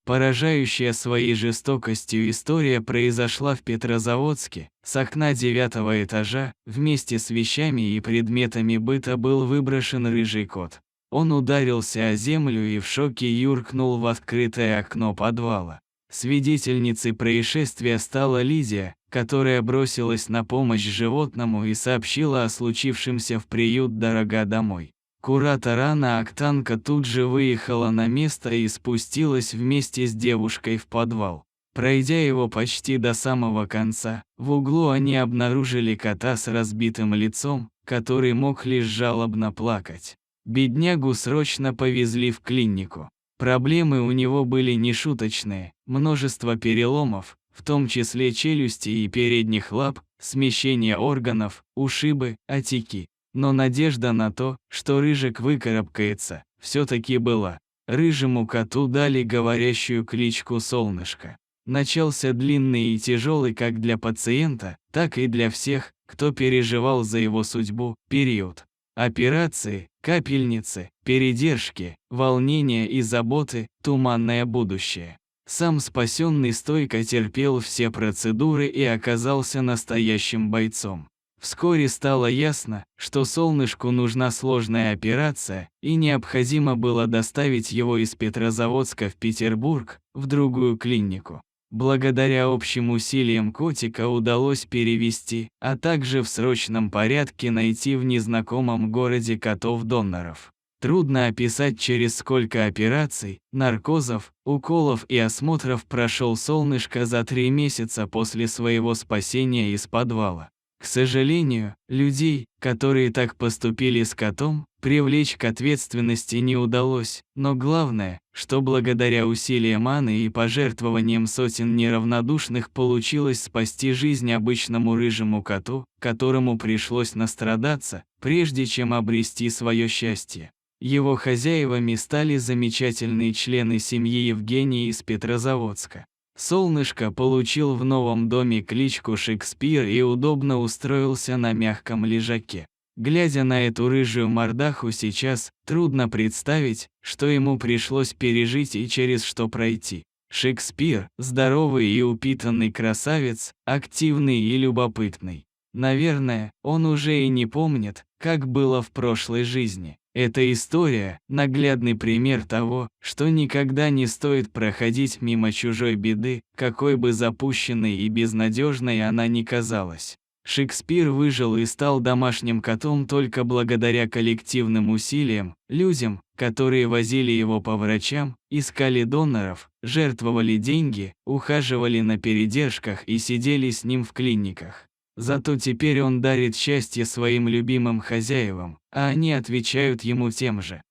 Поражающая своей жестокостью история произошла в Петрозаводске. С окна 9-го этажа, вместе с вещами и предметами быта был выброшен рыжий кот. Он ударился о землю и в шоке юркнул в открытое окно подвала. Свидетельницей происшествия стала Лидия, которая бросилась на помощь животному и сообщила о случившемся в приют «Дорога домой». Куратор Анна Октанко тут же выехала на место и спустилась вместе с девушкой в подвал. Пройдя его почти до самого конца, в углу они обнаружили кота с разбитым лицом, который мог лишь жалобно плакать. Беднягу срочно повезли в клинику. Проблемы у него были нешуточные: множество переломов, в том числе челюсти и передних лап, смещение органов, ушибы, отеки. Но надежда на то, что Рыжик выкарабкается, все-таки была. Рыжему коту дали говорящую кличку Солнышко. Начался длинный и тяжелый как для пациента, так и для всех, кто переживал за его судьбу, период. Операции, капельницы, передержки, волнения и заботы, туманное будущее. Сам спасенный стойко терпел все процедуры и оказался настоящим бойцом. Вскоре стало ясно, что Солнышку нужна сложная операция, и необходимо было доставить его из Петрозаводска в Петербург, в другую клинику. Благодаря общим усилиям котика удалось перевести, а также в срочном порядке найти в незнакомом городе котов-доноров. Трудно описать, через сколько операций, наркозов, уколов и осмотров прошел Солнышко за 3 месяца после своего спасения из подвала. К сожалению, людей, которые так поступили с котом, привлечь к ответственности не удалось, но главное, что благодаря усилиям Анны и пожертвованиям сотен неравнодушных получилось спасти жизнь обычному рыжему коту, которому пришлось настрадаться, прежде чем обрести свое счастье. Его хозяевами стали замечательные члены семьи Евгении из Петрозаводска. Солнышко получил в новом доме кличку Шекспир и удобно устроился на мягком лежаке. Глядя на эту рыжую мордаху сейчас, трудно представить, что ему пришлось пережить и через что пройти. Шекспир – здоровый и упитанный красавец, активный и любопытный. Наверное, он уже и не помнит, как было в прошлой жизни. Эта история – наглядный пример того, что никогда не стоит проходить мимо чужой беды, какой бы запущенной и безнадежной она ни казалась. Шекспир выжил и стал домашним котом только благодаря коллективным усилиям, людям, которые возили его по врачам, искали доноров, жертвовали деньги, ухаживали на передержках и сидели с ним в клиниках. Зато теперь он дарит счастье своим любимым хозяевам, а они отвечают ему тем же.